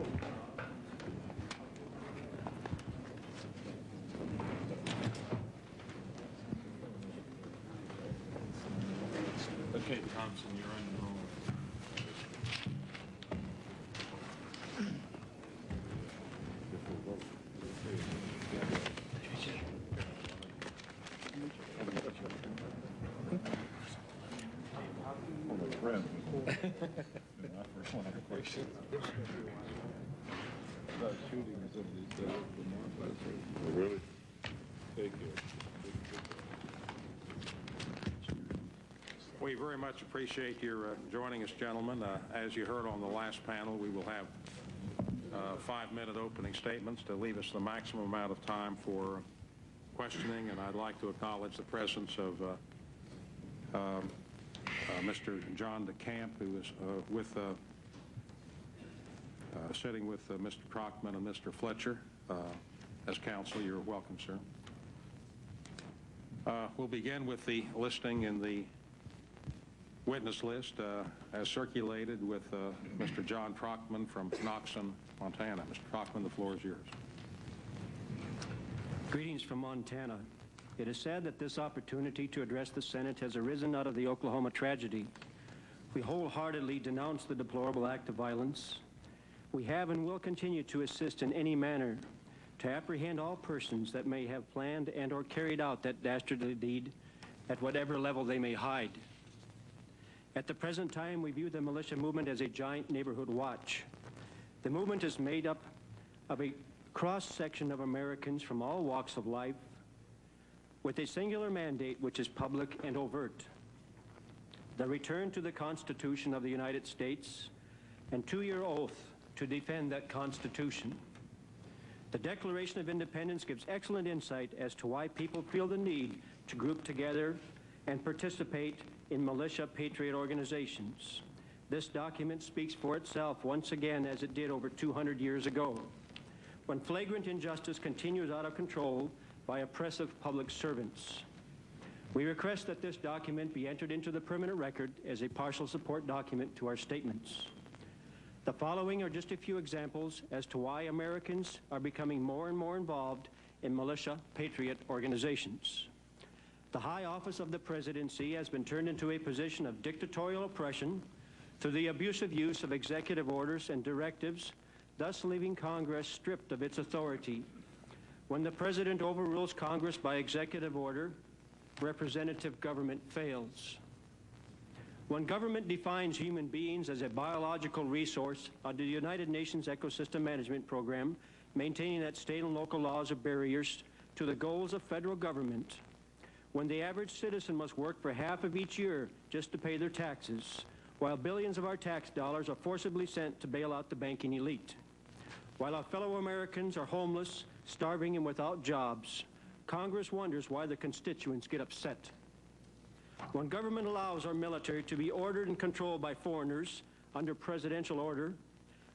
Okay, Thompson, you're on your own. Really? Thank you. We very much appreciate your joining us, gentlemen. As you heard on the last panel, we will have 5-minute opening statements to leave us the maximum amount of time for questioning, and I'd like to acknowledge the presence of Mr. John DeCamp, who is sitting with Mr. Crockman and Mr. Fletcher. As counsel, you're welcome, sir. We'll begin with the listing in the witness list as circulated with Mr. John Crockman from Knoxon, Montana. Mr. Crockman, the floor is yours. Greetings from Montana. It is sad that this opportunity to address the Senate has arisen out of the Oklahoma tragedy. We wholeheartedly denounce the deplorable act of violence. We have and will continue to assist in any manner to apprehend all persons that may have planned and or carried out that dastardly deed at whatever level they may hide. At the present time, we view the militia movement as a giant neighborhood watch. The movement is made up of a cross-section of Americans from all walks of life with a singular mandate which is public and overt: the return to the Constitution of the United States and two-year oath to defend that Constitution. The Declaration of Independence gives excellent insight as to why people feel the need to group together and participate in militia patriot organizations. This document speaks for itself once again, as it did over 200 years ago, when flagrant injustice continues out of control by oppressive public servants. We request that this document be entered into the permanent record as a partial support document to our statements. The following are just a few examples as to why Americans are becoming more and more involved in militia patriot organizations. The high office of the presidency has been turned into a position of dictatorial oppression through the abusive use of executive orders and directives, thus leaving Congress stripped of its authority. When the president overrules Congress by executive order, representative government fails. When government defines human beings as a biological resource under the United Nations Ecosystem Management Program, maintaining that state and local laws are barriers to the goals of federal government. When the average citizen must work for half of each year just to pay their taxes, while billions of our tax dollars are forcibly sent to bail out the banking elite. While our fellow Americans are homeless, starving, and without jobs, Congress wonders why the constituents get upset. When government allows our military to be ordered and controlled by foreigners under presidential order,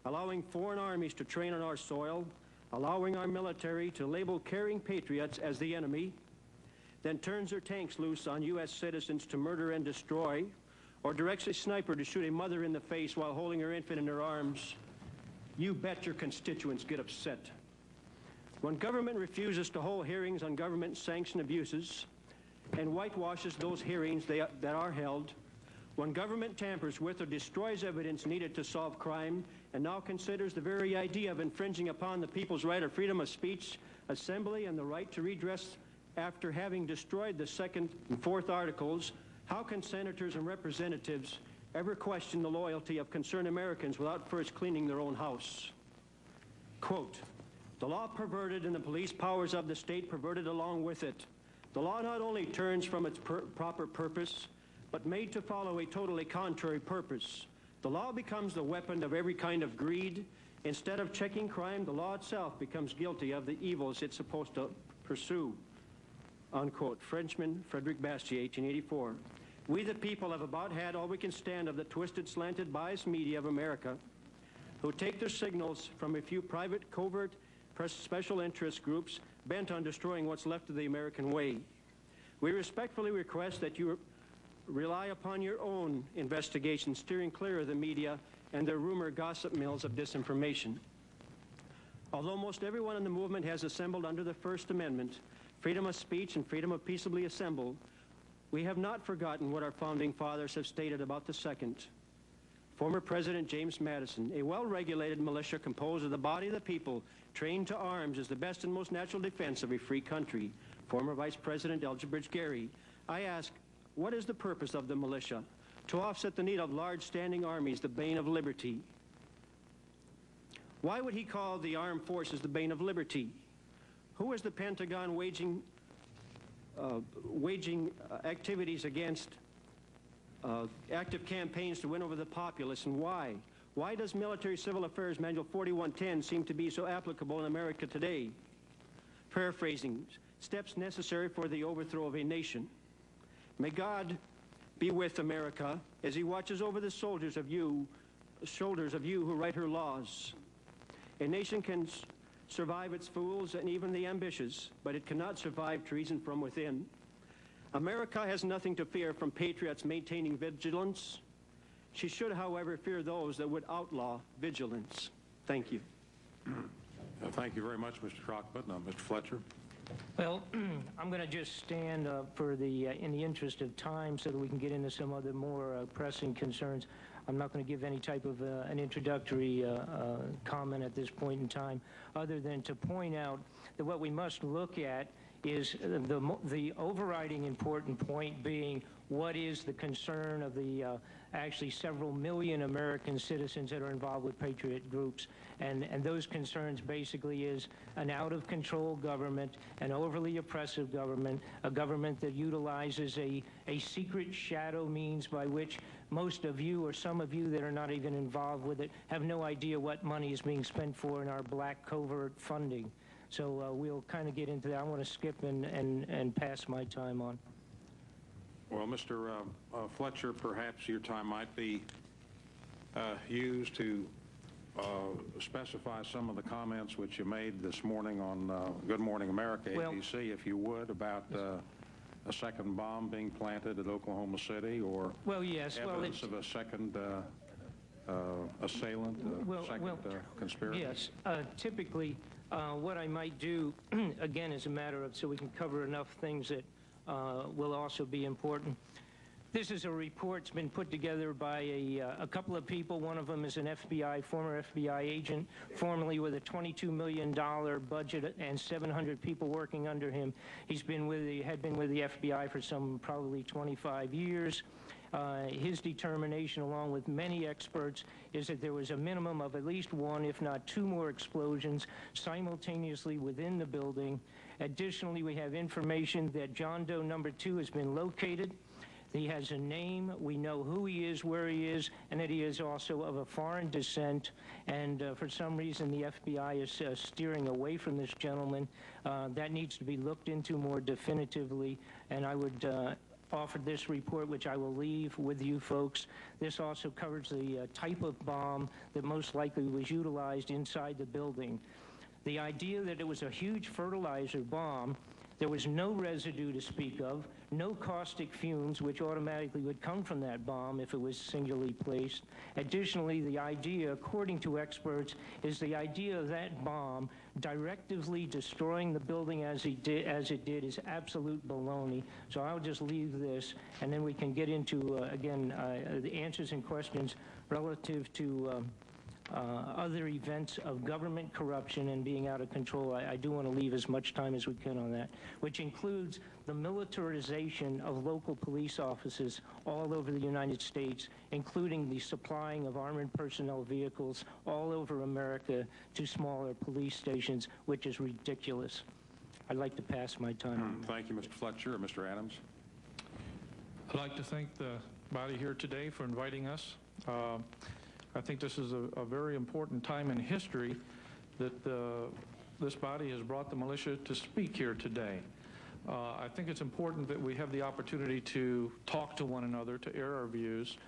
allowing foreign armies to train on our soil, allowing our military to label caring patriots as the enemy, then turns their tanks loose on U.S. citizens to murder and destroy, or directs a sniper to shoot a mother in the face while holding her infant in her arms, you bet your constituents get upset. When government refuses to hold hearings on government-sanctioned abuses and whitewashes those hearings that are held, when government tampers with or destroys evidence needed to solve crime and now considers the very idea of infringing upon the people's right of freedom of speech, assembly, and the right to redress after having destroyed the Second and Fourth Articles, how can senators and representatives ever question the loyalty of concerned Americans without first cleaning their own house? Quote, the law perverted and the police powers of the state perverted along with it. The law not only turns from its proper purpose, but made to follow a totally contrary purpose. The law becomes the weapon of every kind of greed. Instead of checking crime, the law itself becomes guilty of the evils it's supposed to pursue. Unquote. Frenchman Frederick Bastiat, 1884. We the people have about had all we can stand of the twisted, slanted, biased media of America, who take their signals from a few private, covert, special interest groups bent on destroying what's left of the American way. We respectfully request that you rely upon your own investigation, steering clear of the media and their rumor gossip mills of disinformation. Although most everyone in the movement has assembled under the First Amendment, freedom of speech and freedom of peaceably assemble, we have not forgotten what our founding fathers have stated about the Second. Former President James Madison, a well-regulated militia composed of the body of the people trained to arms is the best and most natural defense of a free country. Former Vice President Elginbridge Gary, I ask, what is the purpose of the militia? To offset the need of large standing armies, the bane of liberty. Why would he call the armed forces the bane of liberty? Who is the Pentagon waging activities against active campaigns to win over the populace, and why? Why does Military Civil Affairs Manual 4110 seem to be so applicable in America today? Paraphrasing, steps necessary for the overthrow of a nation. May God be with America as he watches over the shoulders of you who write her laws. A nation can survive its fools and even the ambitious, but it cannot survive treason from within. America has nothing to fear from patriots maintaining vigilance. She should, however, fear those that would outlaw vigilance. Thank you. Thank you very much, Mr. Crockett. Now, Mr. Fletcher. Well, I'm going to just stand for the, in the interest of time so that we can get into some other more pressing concerns. I'm not going to give any type of an introductory comment at this point in time, other than to point out that what we must look at is the overriding important point being what is the concern of the actually several million American citizens that are involved with patriot groups. And those concerns basically is an out-of-control government, an overly oppressive government, a government that utilizes a secret shadow means by which most of you or some of you that are not even involved with it have no idea what money is being spent for in our black covert funding. So we'll kind of get into that. I want to skip and pass my time on. Well, Mr. Fletcher, perhaps your time might be used to specify some of the comments which you made this morning on Good Morning America, ABC, if you would, about a second bomb being planted at Oklahoma City, or evidence of a second assailant, second conspiracy? Yes. Typically, what I might do, again, is a matter of, so we can cover enough things that will also be important. This is a report that's been put together by a couple of people. One of them is an former FBI agent, formerly with a $22 million budget and 700 people working under him. Had been with the FBI for some probably 25 years. His determination, along with many experts, is that there was a minimum of at least one, if not two more explosions simultaneously within the building. Additionally, we have information that John Doe number 2 has been located. He has a name. We know who he is, where he is, and that he is also of a foreign descent. And for some reason, the FBI is steering away from this gentleman. That needs to be looked into more definitively, and I would offer this report, which I will leave with you folks. This also covers the type of bomb that most likely was utilized inside the building. The idea that it was a huge fertilizer bomb, there was no residue to speak of, no caustic fumes, which automatically would come from that bomb if it was singularly placed. Additionally, the idea, according to experts, is the idea of that bomb directively destroying the building as it did is absolute baloney. So I'll just leave this, and then we can get into, again, the answers and questions relative to other events of government corruption and being out of control. I do want to leave as much time as we can on that, which includes the militarization of local police offices all over the United States, including the supplying of armored personnel vehicles all over America to smaller police stations, which is ridiculous. I'd like to pass my time. Thank you, Mr. Fletcher. Mr. Adams. I'd like to thank the body here today for inviting us. I think this is a very important time in history that this body has brought the militia to speak here today. I think it's important that we have the opportunity to talk to one another, to air our views,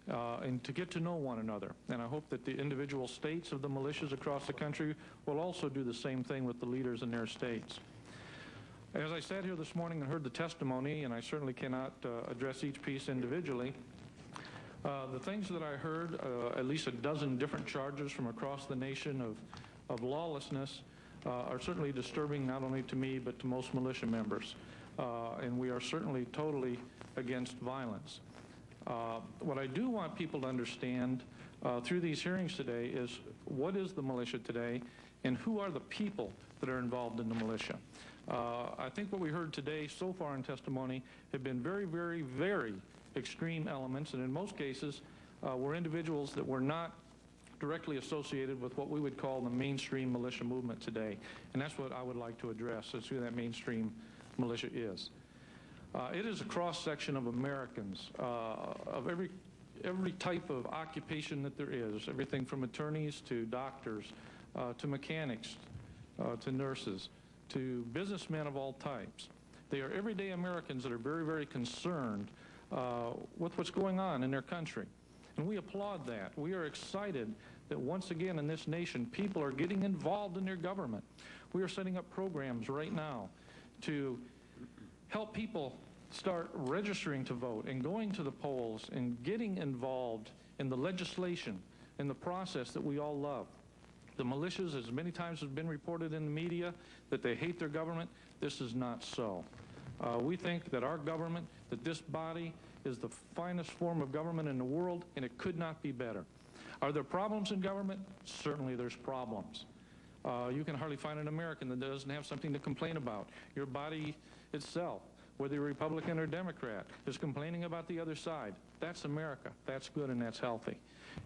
and to get to know one another. And I hope that the individual states of the militias across the country will also do the same thing with the leaders in their states. As I sat here this morning and heard the testimony, and I certainly cannot address each piece individually, the things that I heard, at least a dozen different charges from across the nation of lawlessness are certainly disturbing not only to me but to most militia members. And we are certainly totally against violence. What I do want people to understand through these hearings today is what is the militia today and who are the people that are involved in the militia. I think what we heard today so far in testimony have been very, very, very extreme elements, and in most cases were individuals that were not directly associated with what we would call the mainstream militia movement today. And that's what I would like to address, is who that mainstream militia is. It is a cross-section of Americans, of every type of occupation that there is, everything from attorneys to doctors, to mechanics, to nurses, to businessmen of all types. They are everyday Americans that are very, very concerned with what's going on in their country. And we applaud that. We are excited that once again in this nation, people are getting involved in their government. We are setting up programs right now to help people start registering to vote and going to the polls and getting involved in the legislation and the process that we all love. The militias, as many times has been reported in the media, that they hate their government. This is not so. We think that our government, that this body is the finest form of government in the world, and it could not be better. Are there problems in government? Certainly there's problems. You can hardly find an American that doesn't have something to complain about. Your body itself, whether you're Republican or Democrat, is complaining about the other side. That's America. That's good and that's healthy.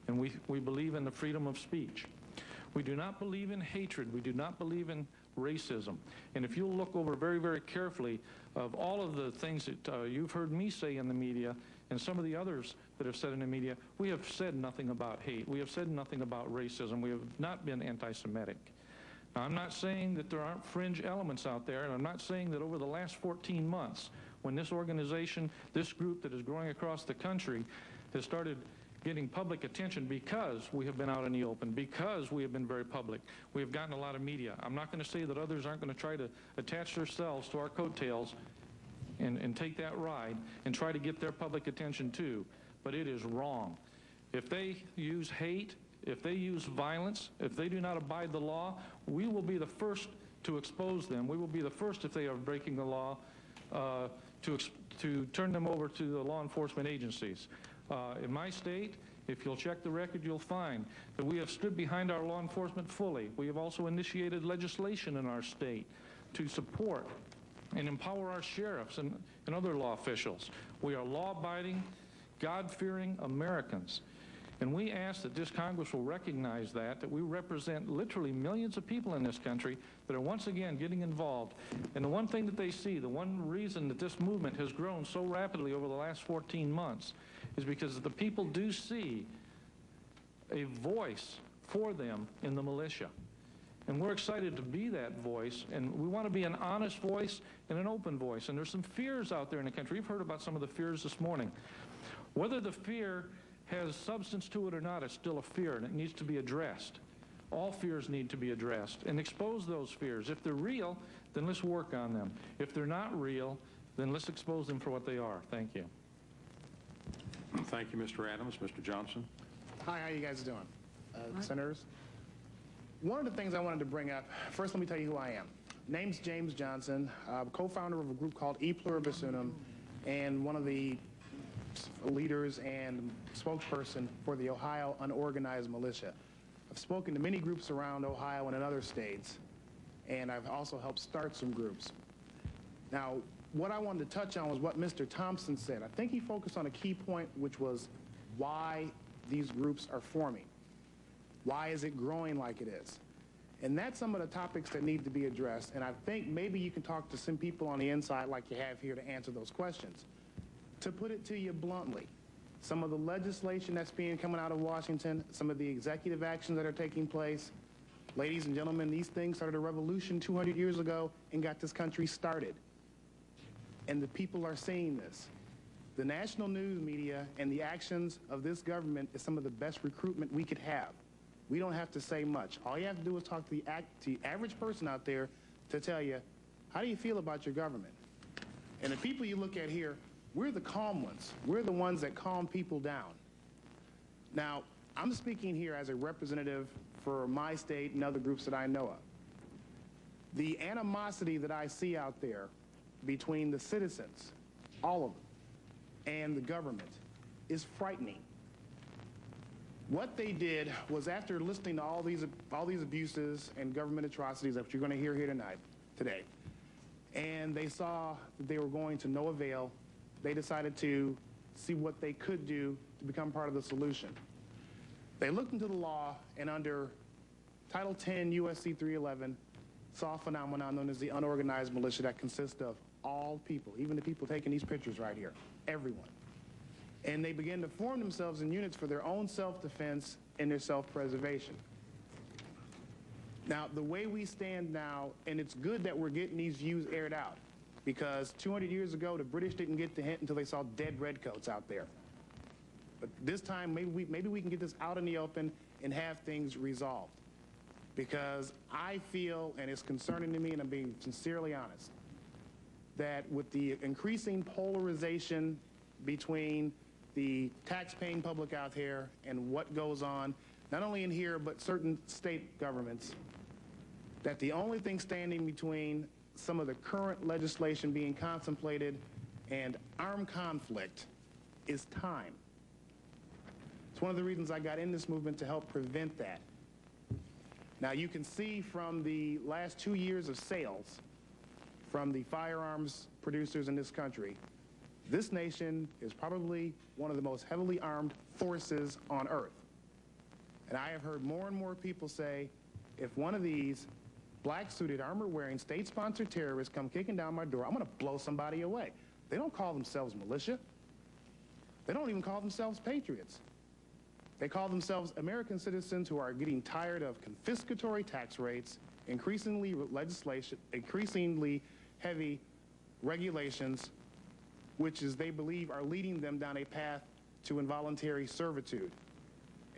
And we believe in the freedom of speech. We do not believe in hatred. We do not believe in racism. And if you'll look over very, very carefully of all of the things that you've heard me say in the media and some of the others that have said in the media, we have said nothing about hate. We have said nothing about racism. We have not been anti-Semitic. Now, I'm not saying that there aren't fringe elements out there, and I'm not saying that over the last 14 months, when this organization, this group that is growing across the country, has started getting public attention because we have been out in the open, because we have been very public. We have gotten a lot of media. I'm not going to say that others aren't going to try to attach themselves to our coattails and take that ride and try to get their public attention too, but it is wrong. If they use hate, if they use violence, if they do not abide the law, we will be the first to expose them. We will be the first, if they are breaking the law, to turn them over to the law enforcement agencies. In my state, if you'll check the record, you'll find that we have stood behind our law enforcement fully. We have also initiated legislation in our state to support and empower our sheriffs and other law officials. We are law-abiding, God-fearing Americans. And we ask that this Congress will recognize that we represent literally millions of people in this country that are once again getting involved. And the one thing that they see, the one reason that this movement has grown so rapidly over the last 14 months is because the people do see a voice for them in the militia. And we're excited to be that voice, and we want to be an honest voice and an open voice. And there's some fears out there in the country. You've heard about some of the fears this morning. Whether the fear has substance to it or not, it's still a fear, and it needs to be addressed. All fears need to be addressed and expose those fears. If they're real, then let's work on them. If they're not real, then let's expose them for what they are. Thank you. Thank you, Mr. Adams. Mr. Johnson. Hi, how you guys doing? Senators? One of the things I wanted to bring up, first let me tell you who I am. Name's James Johnson, co-founder of a group called E Pluribus Unum, and one of the leaders and spokesperson for the Ohio Unorganized Militia. I've spoken to many groups around Ohio and in other states, and I've also helped start some groups. Now, what I wanted to touch on was what Mr. Thompson said. I think he focused on a key point, which was why these groups are forming. Why is it growing like it is? And that's some of the topics that need to be addressed, and I think maybe you can talk to some people on the inside like you have here to answer those questions. To put it to you bluntly, some of the legislation that's coming out of Washington, some of the executive actions that are taking place, ladies and gentlemen, these things started a revolution 200 years ago and got this country started. And the people are seeing this. The national news media and the actions of this government is some of the best recruitment we could have. We don't have to say much. All you have to do is talk to the average person out there to tell you, how do you feel about your government? And the people you look at here, we're the calm ones. We're the ones that calm people down. Now, I'm speaking here as a representative for my state and other groups that I know of. The animosity that I see out there between the citizens, all of them, and the government is frightening. What they did was, after listening to all these abuses and government atrocities that you're going to hear here today, and they saw that they were going to no avail, they decided to see what they could do to become part of the solution. They looked into the law, and under Title 10 U.S.C. 311, saw a phenomenon known as the unorganized militia that consists of all people, even the people taking these pictures right here, everyone. And they began to form themselves in units for their own self-defense and their self-preservation. Now, the way we stand now, and it's good that we're getting these views aired out, because 200 years ago, the British didn't get the hint until they saw dead redcoats out there. But this time, maybe we can get this out in the open and have things resolved. Because I feel, and it's concerning to me, and I'm being sincerely honest, that with the increasing polarization between the tax-paying public out here and what goes on, not only in here, but certain state governments, that the only thing standing between some of the current legislation being contemplated and armed conflict is time. It's one of the reasons I got in this movement, to help prevent that. Now, you can see from the last 2 years of sales from the firearms producers in this country, this nation is probably one of the most heavily armed forces on earth. And I have heard more and more people say, if one of these black-suited, armor-wearing, state-sponsored terrorists come kicking down my door, I'm going to blow somebody away. They don't call themselves militia. They don't even call themselves patriots. They call themselves American citizens who are getting tired of confiscatory tax rates, increasingly heavy regulations, which is, they believe, are leading them down a path to involuntary servitude.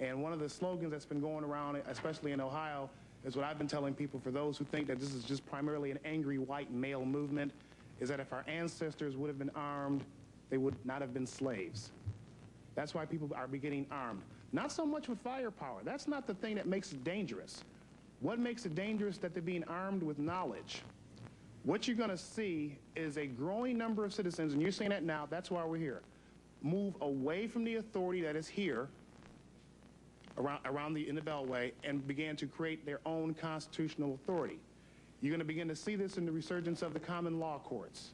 And one of the slogans that's been going around, especially in Ohio, is what I've been telling people, for those who think that this is just primarily an angry white male movement, is that if our ancestors would have been armed, they would not have been slaves. That's why people are beginning armed. Not so much with firepower. That's not the thing that makes it dangerous. What makes it dangerous, that they're being armed with knowledge. What you're going to see is a growing number of citizens, and you're seeing that now, that's why we're here, move away from the authority that is here in the Beltway, and begin to create their own constitutional authority. You're going to begin to see this in the resurgence of the common law courts.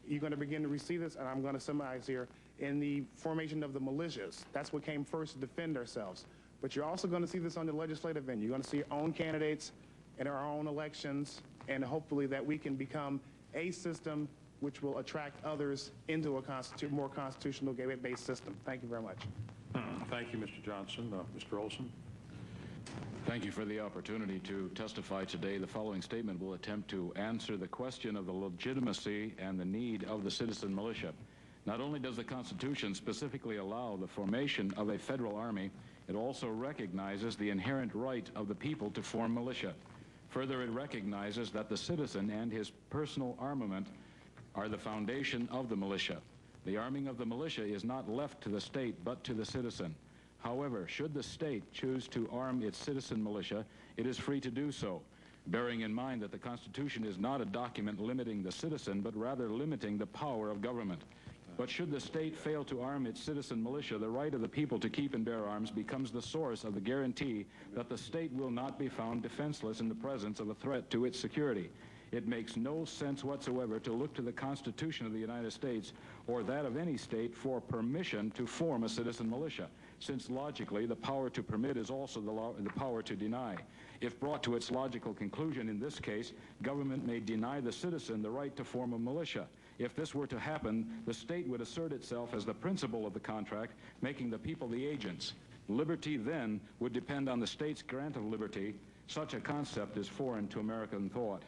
You're going to begin to see this, and I'm going to summarize here, in the formation of the militias. That's what came first, to defend ourselves. But you're also going to see this on the legislative venue. You're going to see your own candidates in our own elections, and hopefully that we can become a system which will attract others into a more constitutional-based system. Thank you very much. Thank you, Mr. Johnson. Mr. Olson. Thank you for the opportunity to testify today. The following statement will attempt to answer the question of the legitimacy and the need of the citizen militia. Not only does the Constitution specifically allow the formation of a federal army, it also recognizes the inherent right of the people to form militia. Further, it recognizes that the citizen and his personal armament are the foundation of the militia. The arming of the militia is not left to the state, but to the citizen. However, should the state choose to arm its citizen militia, it is free to do so, bearing in mind that the Constitution is not a document limiting the citizen, but rather limiting the power of government. But should the state fail to arm its citizen militia, the right of the people to keep and bear arms becomes the source of the guarantee that the state will not be found defenseless in the presence of a threat to its security. It makes no sense whatsoever to look to the Constitution of the United States or that of any state for permission to form a citizen militia, since logically the power to permit is also the power to deny. If brought to its logical conclusion in this case, government may deny the citizen the right to form a militia. If this were to happen, the state would assert itself as the principal of the contract, making the people the agents. Liberty then would depend on the state's grant of liberty. Such a concept is foreign to American thought.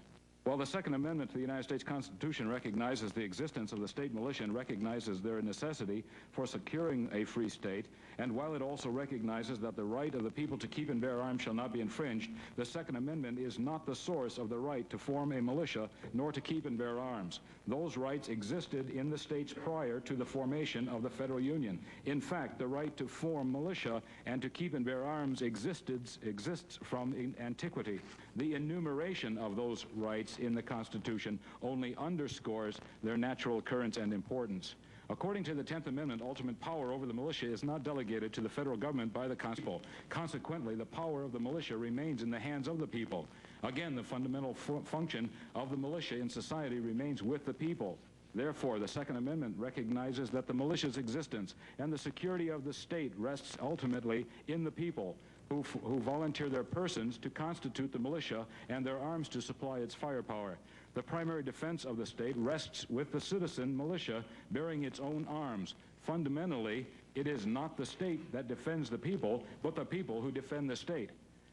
While the Second Amendment to the United States Constitution recognizes the existence of the state militia and recognizes their necessity for securing a free state, and while it also recognizes that the right of the people to keep and bear arms shall not be infringed, the Second Amendment is not the source of the right to form a militia nor to keep and bear arms. Those rights existed in the states prior to the formation of the Federal Union. In fact, the right to form militia and to keep and bear arms exists from antiquity. The enumeration of those rights in the Constitution only underscores their natural occurrence and importance. According to the 10th Amendment, ultimate power over the militia is not delegated to the federal government by the Constitution. Consequently, the power of the militia remains in the hands of the people. Again, the fundamental function of the militia in society remains with the people. Therefore, the Second Amendment recognizes that the militia's existence and the security of the state rests ultimately in the people, who volunteer their persons to constitute the militia and their arms to supply its firepower. The primary defense of the state rests with the citizen militia bearing its own arms. Fundamentally, it is not the state that defends the people, but the people who defend the state.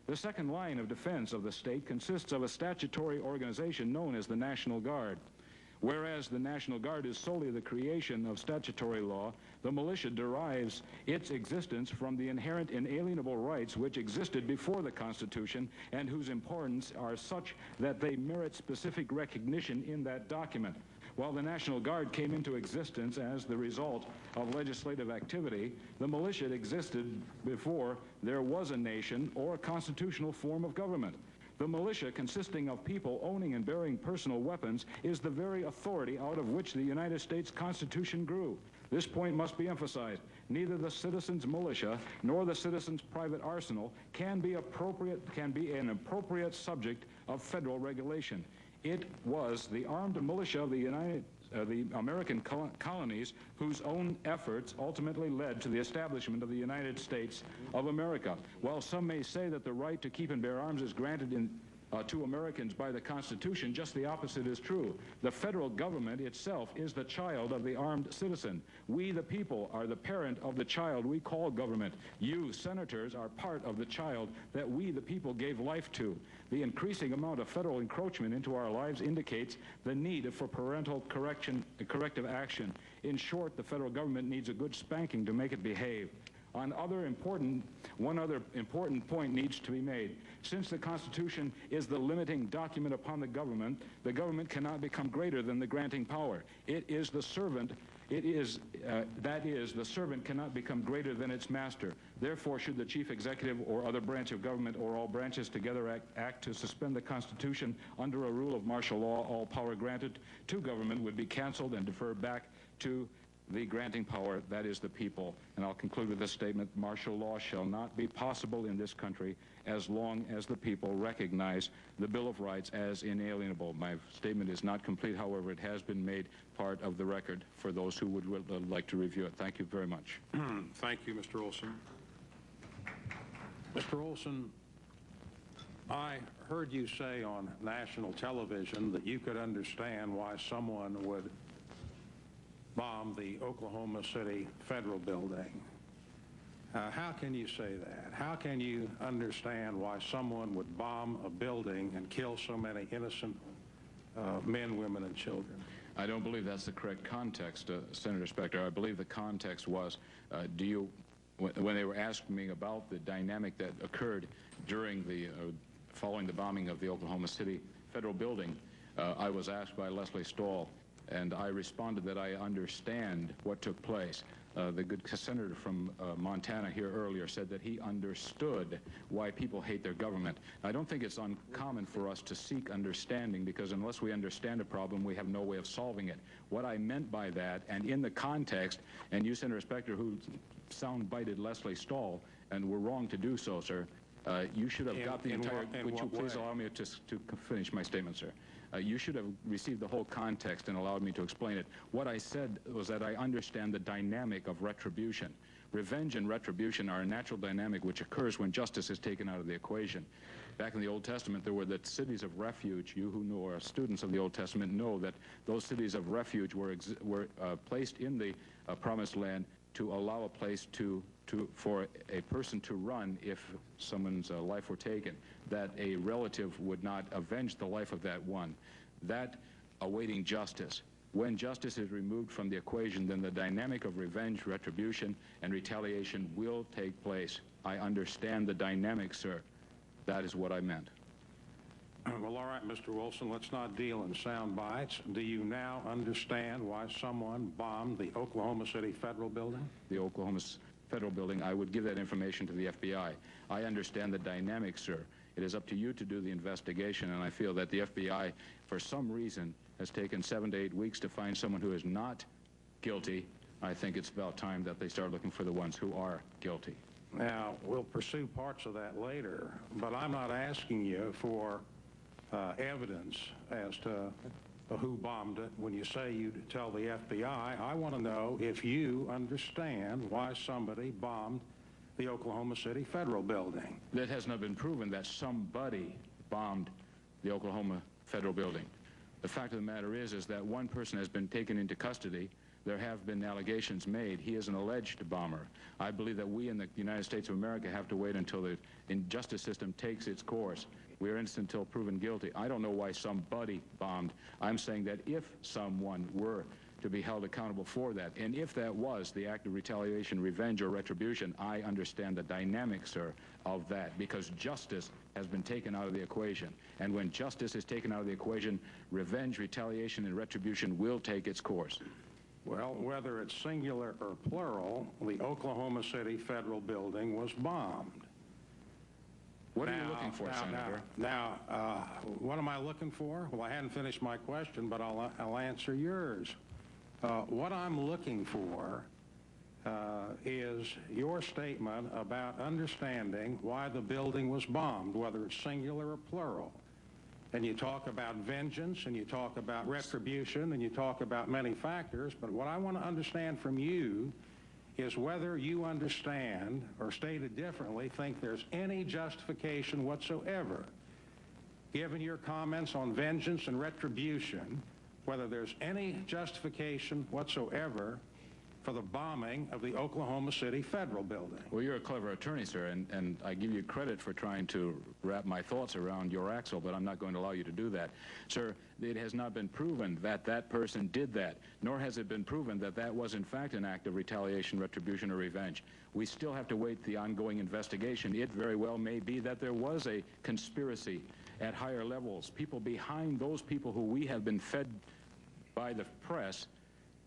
The second line of defense of the state consists of a statutory organization known as the National Guard. Whereas the National Guard is solely the creation of statutory law, the militia derives its existence from the inherent inalienable rights which existed before the Constitution and whose importance are such that they merit specific recognition in that document. While the National Guard came into existence as the result of legislative activity, the militia existed before there was a nation or a constitutional form of government. The militia, consisting of people owning and bearing personal weapons, is the very authority out of which the United States Constitution grew. This point must be emphasized. Neither the citizen's militia nor the citizen's private arsenal can be an appropriate subject of federal regulation. It was the armed militia of the American colonies whose own efforts ultimately led to the establishment of the United States of America. While some may say that the right to keep and bear arms is granted to Americans by the Constitution, just the opposite is true. The federal government itself is the child of the armed citizen. We, the people, are the parent of the child we call government. You, senators, are part of the child that we, the people, gave life to. The increasing amount of federal encroachment into our lives indicates the need for parental corrective action. In short, the federal government needs a good spanking to make it behave. One other important point needs to be made. Since the Constitution is the limiting document upon the government cannot become greater than the granting power. The servant cannot become greater than its master. Therefore, should the chief executive or other branch of government or all branches together act to suspend the Constitution under a rule of martial law, all power granted to government would be canceled and deferred back to the granting power, that is the people. And I'll conclude with this statement: martial law shall not be possible in this country as long as the people recognize the Bill of Rights as inalienable. My statement is not complete, however, it has been made part of the record for those who would like to review it. Thank you very much. Thank you, Mr. Olson. Mr. Olson, I heard you say on national television that you could understand why someone would bomb the Oklahoma City Federal Building. How can you say that? How can you understand why someone would bomb a building and kill so many innocent men, women, and children? I don't believe that's the correct context, Senator Specter. I believe the context was, when they were asking me about the dynamic that occurred during following the bombing of the Oklahoma City Federal Building, I was asked by Leslie Stahl, and I responded that I understand what took place. The good senator from Montana here earlier said that he understood why people hate their government. I don't think it's uncommon for us to seek understanding, because unless we understand a problem, we have no way of solving it. What I meant by that, and in the context, and you, Senator Specter, who sound-bited Leslie Stahl, and were wrong to do so, sir, you should have got the entire... Would you please allow me to finish my statement, sir? You should have received the whole context and allowed me to explain it. What I said was that I understand the dynamic of retribution. Revenge and retribution are a natural dynamic which occurs when justice is taken out of the equation. Back in the Old Testament, there were the cities of refuge. You who are students of the Old Testament know that those cities of refuge were placed in the Promised Land to allow a place for a person to run if someone's life were taken, that a relative would not avenge the life of that one. that awaiting justice. When justice is removed from the equation, then the dynamic of revenge, retribution, and retaliation will take place. I understand the dynamic, sir. That is what I meant. Well, all right, Mr. Wilson, let's not deal in sound bites. Do you now understand why someone bombed the Oklahoma City Federal Building? The Oklahoma Federal Building, I would give that information to the FBI. I understand the dynamic, sir. It is up to you to do the investigation, and I feel that the FBI, for some reason, has taken 7 to 8 weeks to find someone who is not guilty. I think it's about time that they start looking for the ones who are guilty. Now, we'll pursue parts of that later, but I'm not asking you for evidence as to who bombed it. When you say you tell the FBI, I want to know if you understand why somebody bombed the Oklahoma City Federal Building. That has not been proven that somebody bombed the Oklahoma Federal Building. The fact of the matter is that one person has been taken into custody. There have been allegations made. He is an alleged bomber. I believe that we in the United States of America have to wait until the justice system takes its course. We are innocent until proven guilty. I don't know why somebody bombed. I'm saying that if someone were to be held accountable for that, and if that was the act of retaliation, revenge, or retribution, I understand the dynamics, sir, of that, because justice has been taken out of the equation. And when justice is taken out of the equation, revenge, retaliation, and retribution will take its course. Well, whether it's singular or plural, the Oklahoma City Federal Building was bombed. What are you looking for, Senator? Now, what am I looking for? Well, I hadn't finished my question, but I'll answer yours. What I'm looking for is your statement about understanding why the building was bombed, whether it's singular or plural. And you talk about vengeance, and you talk about retribution, and you talk about many factors, but what I want to understand from you is whether you understand, or stated differently, think there's any justification whatsoever, given your comments on vengeance and retribution, whether there's any justification whatsoever for the bombing of the Oklahoma City Federal Building. Well, you're a clever attorney, sir, and I give you credit for trying to wrap my thoughts around your axle, but I'm not going to allow you to do that. Sir, it has not been proven that that person did that, nor has it been proven that that was in fact an act of retaliation, retribution, or revenge. We still have to wait the ongoing investigation. It very well may be that there was a conspiracy at higher levels, people behind those people who we have been fed by the press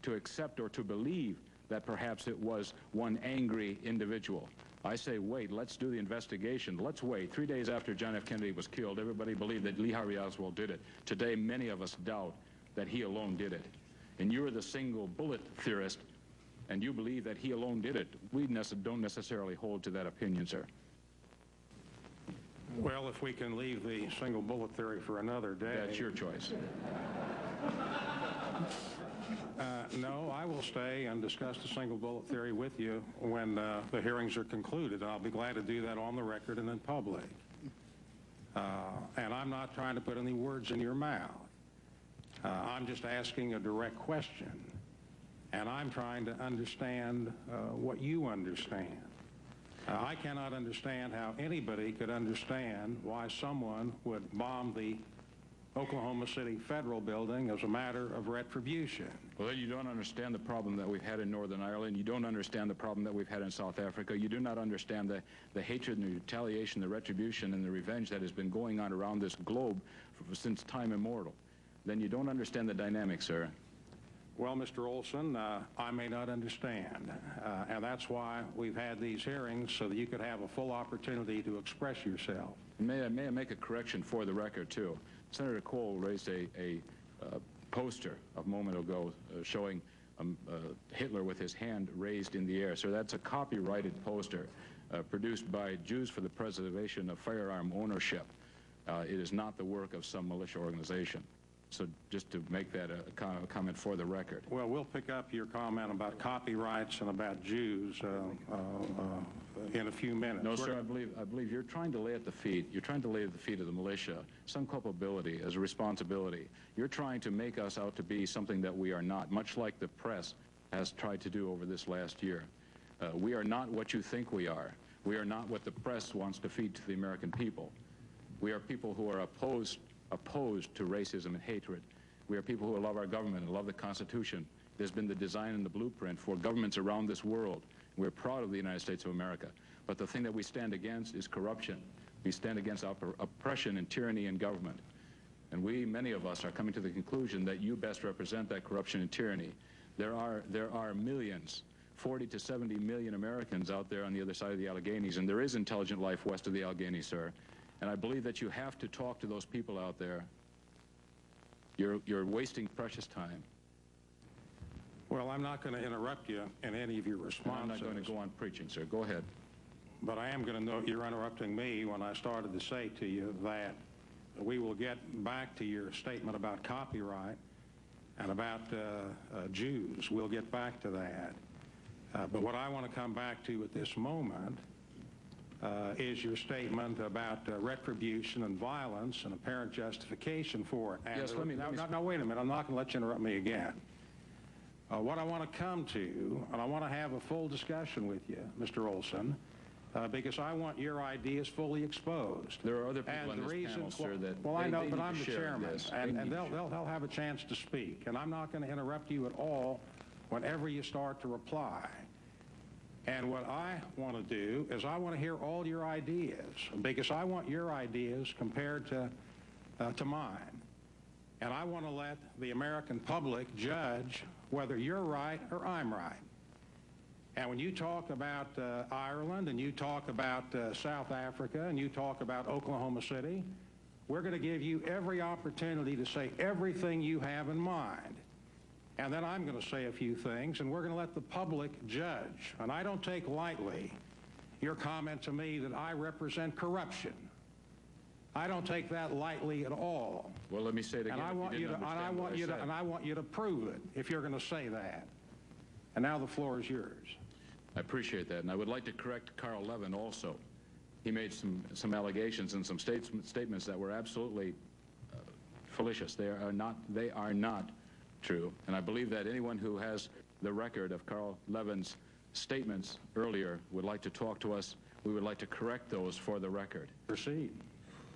to accept or to believe that perhaps it was one angry individual. I say wait, let's do the investigation. Let's wait. 3 days after John F. Kennedy was killed, everybody believed that Lee Harvey Oswald did it. Today, many of us doubt that he alone did it. And you're the single bullet theorist, and you believe that he alone did it. We don't necessarily hold to that opinion, sir. Well, if we can leave the single bullet theory for another day. That's your choice. No, I will stay and discuss the single bullet theory with you when the hearings are concluded. I'll be glad to do that on the record and in public. And I'm not trying to put any words in your mouth. I'm just asking a direct question. And I'm trying to understand what you understand. I cannot understand how anybody could understand why someone would bomb the Oklahoma City Federal Building as a matter of retribution. Well, you don't understand the problem that we've had in Northern Ireland. You don't understand the problem that we've had in South Africa. You do not understand the hatred and the retaliation, the retribution and the revenge that has been going on around this globe since time immemorial. Then you don't understand the dynamics, sir. Well, Mr. Olson, I may not understand, and that's why we've had these hearings, so that you could have a full opportunity to express yourself. May I make a correction for the record, too? Senator Cole raised a poster a moment ago showing Hitler with his hand raised in the air. So that's a copyrighted poster produced by Jews for the Preservation of Firearm Ownership. It is not the work of some militia organization. So just to make that a comment for the record. Well, we'll pick up your comment about copyrights and about Jews in a few minutes. No, sir, I believe you're trying to lay at the feet. You're trying to lay at the feet of the militia some culpability as a responsibility. You're trying to make us out to be something that we are not, much like the press has tried to do over this last year. We are not what you think we are. We are not what the press wants to feed to the American people. We are people who are opposed opposed to racism and hatred. We are people who love our government and love the Constitution. It has been the design and the blueprint for governments around this world. We're proud of the United States of America. But the thing that we stand against is corruption. We stand against oppression and tyranny in government. And many of us, are coming to the conclusion that you best represent that corruption and tyranny. There are millions, 40 to 70 million Americans out there on the other side of the Alleghenies, and there is intelligent life west of the Alleghenies, sir. And I believe that you have to talk to those people out there. You're wasting precious time. Well, I'm not going to interrupt you in any of your responses. I'm not going to go on preaching, sir. Go ahead. But I am going to note you're interrupting me when I started to say to you that we will get back to your statement about copyright and about Jews. We'll get back to that. But what I want to come back to at this moment is your statement about retribution and violence and apparent justification for it. And yes, now, wait a minute. I'm not going to let you interrupt me again. What I want to come to, and I want to have a full discussion with you, Mr. Olson, because I want your ideas fully exposed. There are other people on this panel, sir, that well, I know, but I'm the share chairman, this. and they'll have a chance to speak, and I'm not going to interrupt you at all whenever you start to reply. And what I want to do is I want to hear all your ideas, because I want your ideas compared to mine. And I want to let the American public judge whether you're right or I'm right. And when you talk about Ireland and you talk about South Africa and you talk about Oklahoma City, we're going to give you every opportunity to say everything you have in mind. And then I'm going to say a few things, and we're going to let the public judge. And I don't take lightly your comment to me that I represent corruption. I don't take that lightly at all. Well, let me say it again. And I want you to prove it if you're going to say that. And now the floor is yours. I appreciate that, and I would like to correct Carl Levin also. He made some allegations and some statements that were absolutely fallacious. They are not true, and I believe that anyone who has the record of Carl Levin's statements earlier would like to talk to us. We would like to correct those for the record. Proceed.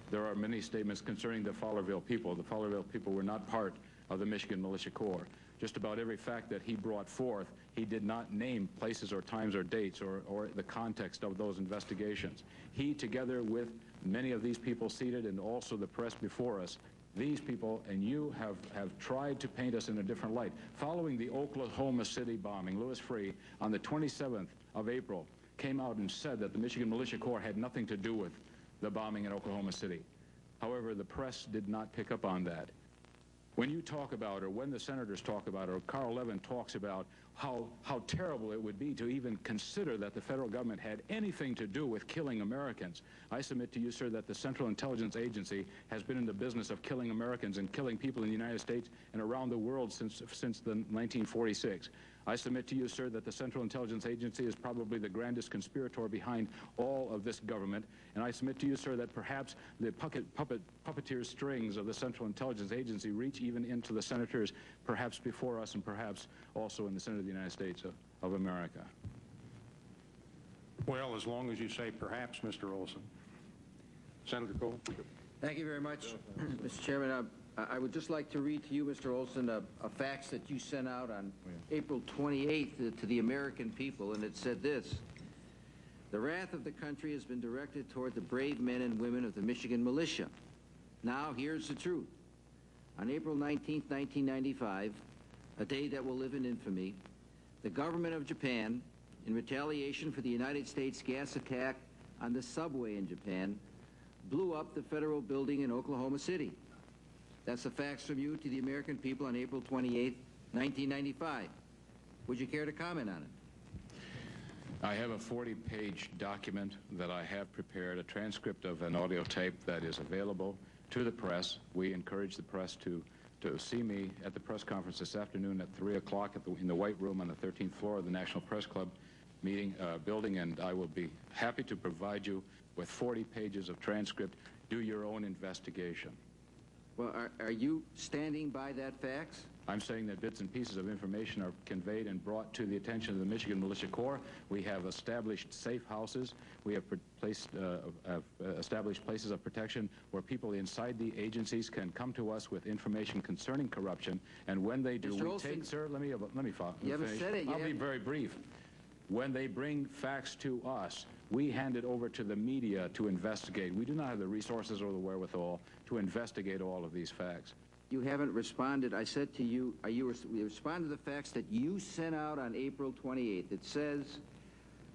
There are many statements concerning the Fowlerville people. The Fowlerville people were not part of the Michigan Militia Corps. Just about every fact that he brought forth, he did not name places or times or dates or the context of those investigations. He, together with many of these people seated and also the press before us, these people and you have tried to paint us in a different light. Following the Oklahoma City bombing, Louis Freeh, on the 27th of April, came out and said that the Michigan Militia Corps had nothing to do with the bombing in Oklahoma City. However, the press did not pick up on that. When you talk about, or when the senators talk about, or Carl Levin talks about how terrible it would be to even consider that the federal government had anything to do with killing Americans, I submit to you, sir, that the Central Intelligence Agency has been in the business of killing Americans and killing people in the United States and around the world since the 1946. I submit to you, sir, that the Central Intelligence Agency is probably the grandest conspirator behind all of this government. And I submit to you, sir, that perhaps the puppeteer strings of the Central Intelligence Agency reach even into the senators, perhaps before us and perhaps also in the Senate of the United States of America. Well, as long as you say perhaps, Mr. Olson. Senator Cole. Thank you very much, Mr. Chairman. I would just like to read to you, Mr. Olson, a fax that you sent out on April 28th to the American people, and it said this: "The wrath of the country has been directed toward the brave men and women of the Michigan Militia. Now, here's the truth. On April 19th, 1995, a day that will live in infamy, the government of Japan, in retaliation for the United States gas attack on the subway in Japan, blew up the federal building in Oklahoma City." That's a fax from you to the American people on April 28th, 1995. Would you care to comment on it? I have a 40-page document that I have prepared, a transcript of an audio tape that is available to the press. We encourage the press to see me at the press conference this afternoon at 3 o'clock in the White Room on the 13th floor of the National Press Club building, and I will be happy to provide you with 40 pages of transcript. Do your own investigation. Well, are you standing by that fax? I'm saying that bits and pieces of information are conveyed and brought to the attention of the Michigan Militia Corps. We have established safe houses. We have established places of protection where people inside the agencies can come to us with information concerning corruption. And when they do, Mr. we Olson, take, sir, let me you haven't finish. said it I'll yet. be very brief. When they bring facts to us, we hand it over to the media to investigate. We do not have the resources or the wherewithal to investigate all of these facts. You haven't responded. I said to you, you respond to the facts that you sent out on April 28th. It says,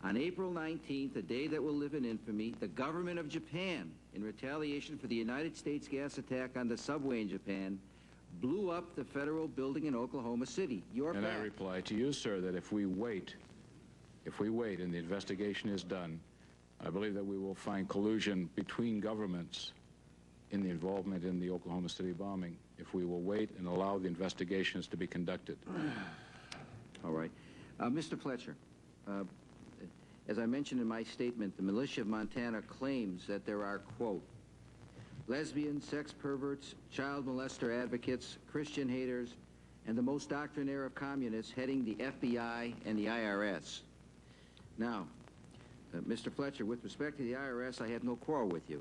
on April 19th, a day that will live in infamy, the government of Japan, in retaliation for the United States gas attack on the subway in Japan, blew up the federal building in Oklahoma City. Your And fact. I reply to you, sir, that if we wait and the investigation is done, I believe that we will find collusion between governments in the involvement in the Oklahoma City bombing, if we will wait and allow the investigations to be conducted. All right. Mr. Fletcher, as I mentioned in my statement, the militia of Montana claims that there are, quote, lesbians, sex perverts, child molester advocates, Christian haters, and the most doctrinaire of communists heading the FBI and the IRS. Now, Mr. Fletcher, with respect to the IRS, I have no quarrel with you.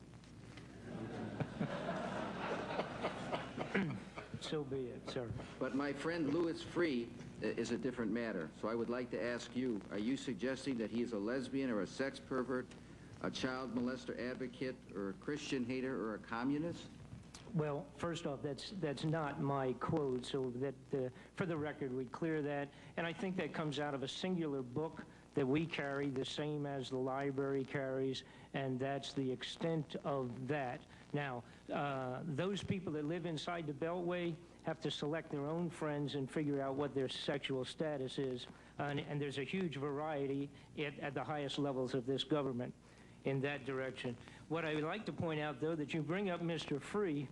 So be it, sir. But my friend Louis Freeh is a different matter. So I would like to ask you, are you suggesting that he is a lesbian or a sex pervert, a child molester advocate, or a Christian hater, or a communist? Well, first off, that's not my quote, so that for the record we clear that. And I think that comes out of a singular book that we carry, the same as the library carries, and that's the extent of that. Now, those people that live inside the Beltway have to select their own friends and figure out what their sexual status is. And there's a huge variety at the highest levels of this government in that direction. What I would like to point out, though, that you bring up Mr. Freeh,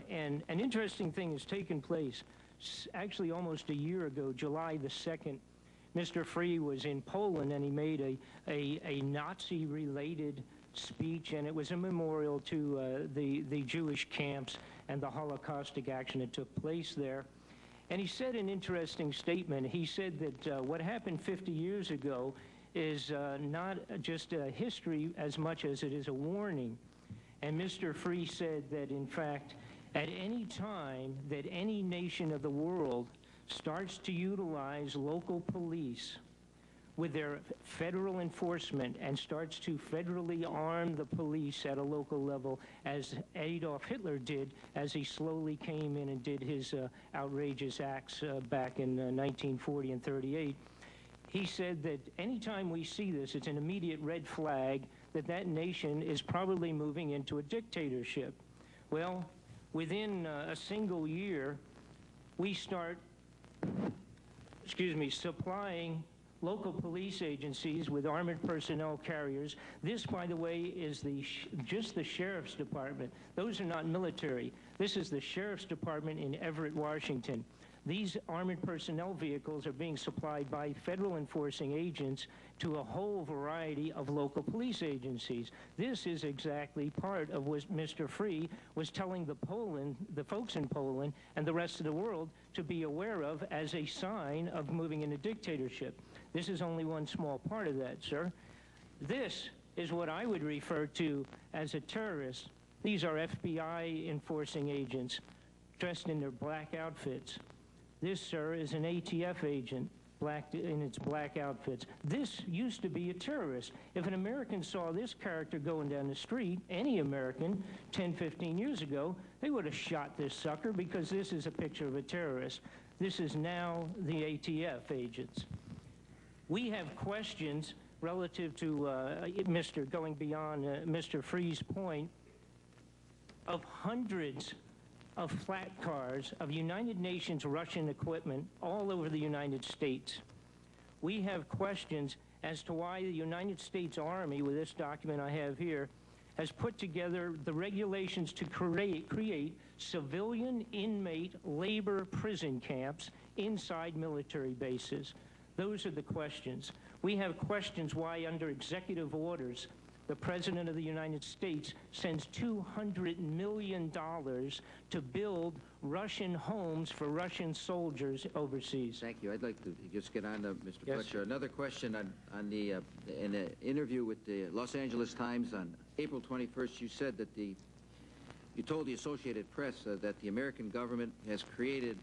and an interesting thing has taken place. Actually, almost a year ago, July the 2nd, Mr. Freeh was in Poland, and he made a Nazi-related speech, and it was a memorial to the Jewish camps and the Holocaustic action that took place there. And he said an interesting statement. He said that what happened 50 years ago is not just a history as much as it is a warning. And Mr. Freeh said that, in fact, at any time that any nation of the world starts to utilize local police with their federal enforcement and starts to federally arm the police at a local level, as Adolf Hitler did as he slowly came in and did his outrageous acts back in 1940 and 38, he said that anytime we see this, it's an immediate red flag that that nation is probably moving into a dictatorship. Well, within a single year, we start supplying local police agencies with armored personnel carriers. This, by the way, is just the sheriff's department. Those are not military. This is the sheriff's department in Everett, Washington. These armored personnel vehicles are being supplied by federal enforcing agents to a whole variety of local police agencies. This is exactly part of what Mr. Freeh was telling the folks in Poland and the rest of the world to be aware of as a sign of moving into dictatorship. This is only one small part of that, sir. This is what I would refer to as a terrorist. These are FBI enforcing agents dressed in their black outfits. This, sir, is an ATF agent in its black outfits. This used to be a terrorist. If an American saw this character going down the street, any American, 10, 15 years ago, they would have shot this sucker because this is a picture of a terrorist. This is now the ATF agents. We have questions relative to going beyond Mr. Freeh's point of hundreds of flat cars of United Nations Russian equipment all over the United States. We have questions as to why the United States Army, with this document I have here, has put together the regulations to create civilian inmate labor prison camps inside military bases. Those are the questions. We have questions why, under executive orders, the President of the United States sends $200 million to build Russian homes for Russian soldiers overseas. Thank you. I'd like to just get on to Mr. Yes, Fletcher. sir. Another question on the in an interview with the Los Angeles Times on April 21st, you said that you told the Associated Press that the American government has created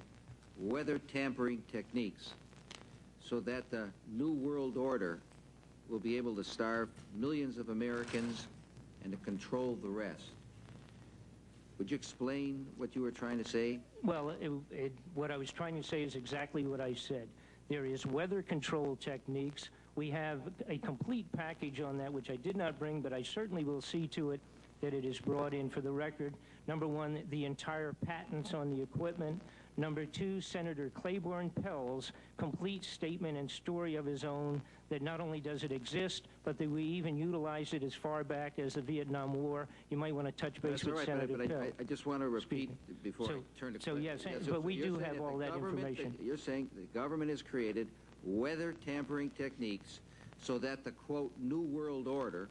weather tampering techniques so that the New World Order will be able to starve millions of Americans and to control the rest. Would you explain what you were trying to say? Well, what I was trying to say is exactly what I said. There is weather control techniques. We have a complete package on that, which I did not bring, but I certainly will see to it that it is brought in for the record. Number one, the entire patents on the equipment. Number two, Senator Claiborne Pell's complete statement and story of his own that not only does it exist, but that we even utilized it as far back as the Vietnam War. You might want to touch base with Senator Pell. I just want to repeat before I turn to So yes, but we do have all that information. You're saying the government has created weather tampering techniques so that the, quote, New World Order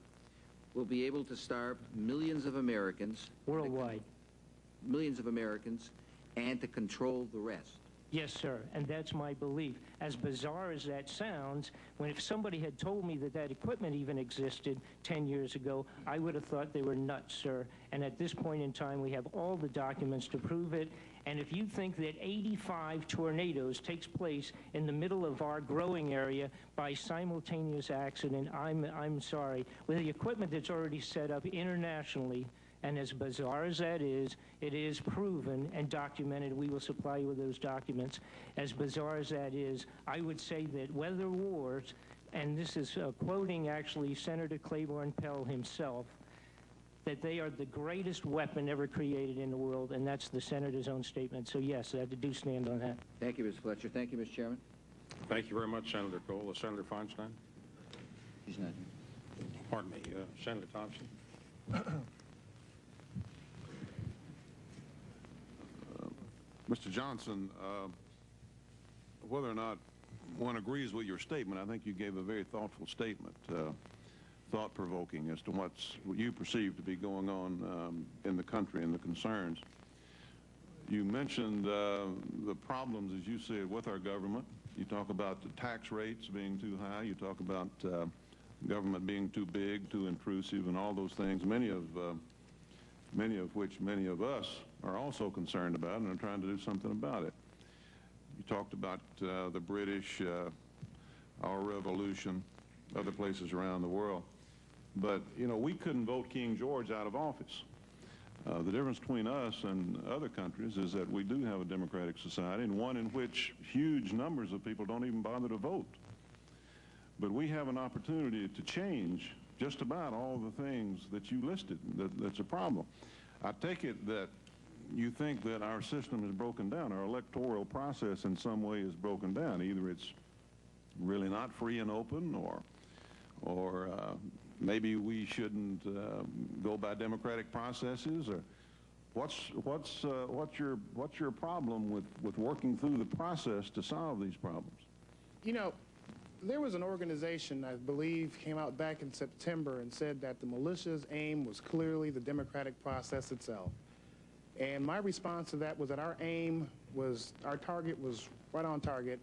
will be able to starve millions of Americans. Worldwide. Millions of Americans, and to control the rest. Yes, sir, and that's my belief. As bizarre as that sounds, if somebody had told me that that equipment even existed 10 years ago, I would have thought they were nuts, sir. And at this point in time, we have all the documents to prove it. And if you think that 85 tornadoes takes place in the middle of our growing area by simultaneous accident, I'm sorry. With the equipment that's already set up internationally, and as bizarre as that is, it is proven and documented. We will supply you with those documents. As bizarre as that is, I would say that weather wars, and this is quoting actually Senator Claiborne Pell himself, that they are the greatest weapon ever created in the world, and that's the Senator's own statement. So yes, I do stand on that. Thank you, Mr. Fletcher. Thank you, Mr. Chairman. Thank you very much, Senator Cole. Senator Feinstein? He's not here. Pardon me, Senator Thompson? Mr. Johnson, whether or not one agrees with your statement, I think you gave a very thoughtful statement, thought-provoking as to what you perceive to be going on in the country and the concerns. You mentioned the problems, as you said, with our government. You talk about the tax rates being too high. You talk about government being too big, too intrusive, and all those things, many of which many of us are also concerned about and are trying to do something about it. You talked about the British, our revolution, other places around the world. But, you know, we couldn't vote King George out of office. The difference between us and other countries is that we do have a democratic society, and one in which huge numbers of people don't even bother to vote. But we have an opportunity to change just about all the things that you listed that's a problem. I take it that you think that our system is broken down, our electoral process in some way is broken down. Either it's really not free and open, or maybe we shouldn't go by democratic processes, or what's your problem with working through the process to solve these problems? You know, there was an organization, I believe, came out back in September and said that the militia's aim was clearly the democratic process itself. And my response to that was that our aim was, our target was right on target,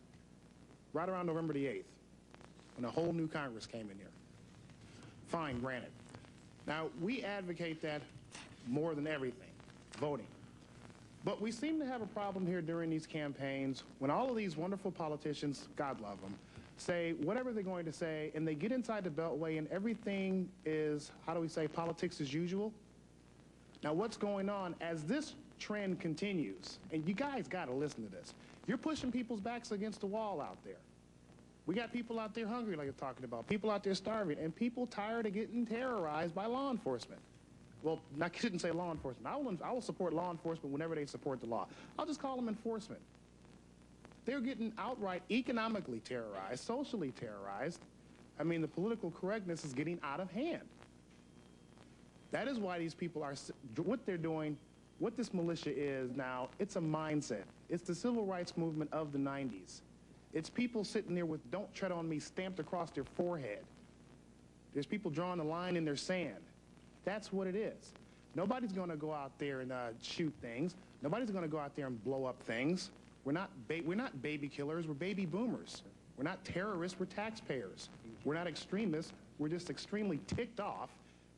right around November the 8th, when a whole new Congress came in here. Fine, granted. Now, we advocate that more than everything, voting. But we seem to have a problem here during these campaigns when all of these wonderful politicians, God love them, say whatever they're going to say, and they get inside the Beltway and everything is, how do we say, politics as usual. Now, what's going on as this trend continues, and you guys got to listen to this, you're pushing people's backs against the wall out there. We got people out there hungry, like you're talking about, people out there starving, and people tired of getting terrorized by law enforcement. Well, I shouldn't say law enforcement. I will support law enforcement whenever they support the law. I'll just call them enforcement. They're getting outright economically terrorized, socially terrorized. I mean, the political correctness is getting out of hand. That is why these people are, what they're doing, what this militia is now, it's a mindset. It's the civil rights movement of the 90s. It's people sitting there with "Don't tread on me" stamped across their forehead. There's people drawing the line in their sand. That's what it is. Nobody's going to go out there and shoot things. Nobody's going to go out there and blow up things. We're not baby killers. We're baby boomers. We're not terrorists. We're taxpayers. We're not extremists. We're just extremely ticked off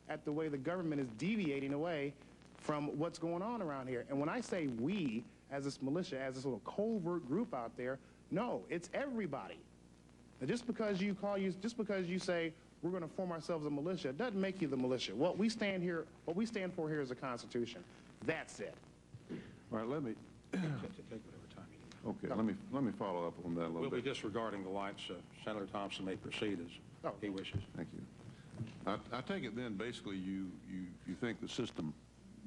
at the way the government is deviating away from what's going on around here. And when I say we, as this militia, as this little covert group out there, no, it's everybody. Now, just because you say we're going to form ourselves a militia, it doesn't make you the militia. What we stand for here is a Constitution. That's it. All right, let me follow up on that a little We'll be bit. disregarding the lights. Senator Thompson may proceed as he wishes. Thank you. I take it then basically you think the system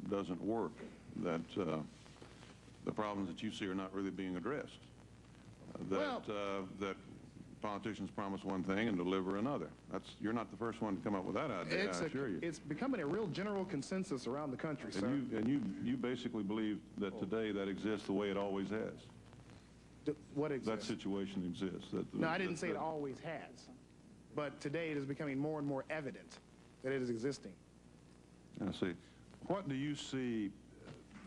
doesn't work, that the problems that you see are not really being addressed, that politicians promise one thing and deliver another. You're not the first one to come up with that idea, I assure you. It's becoming a real general consensus around the country, sir. And you basically believe that today that exists the way it always has. What exists? That situation exists. No, I didn't say it always has. But today it is becoming more and more evident that it is existing. I see. What do you see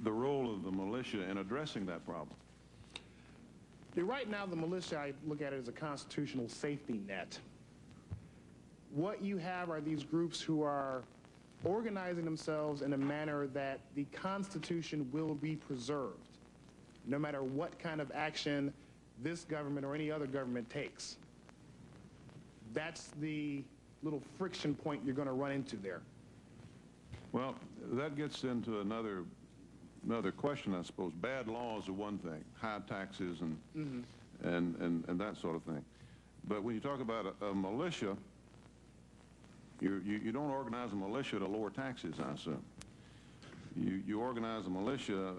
the role of the militia in addressing that problem? Right now, the militia, I look at it as a constitutional safety net. What you have are these groups who are organizing themselves in a manner that the Constitution will be preserved, no matter what kind of action this government or any other government takes. That's the little friction point you're going to run into there. Well, that gets into another question, I suppose. Bad laws are one thing, high taxes and that sort of thing. But when you talk about a militia, you don't organize a militia to lower taxes, I assume. You organize a militia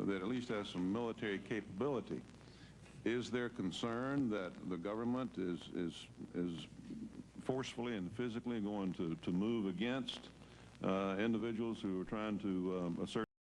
that at least has some military capability. Is there concern that the government is forcefully and physically going to move against individuals who are trying to assert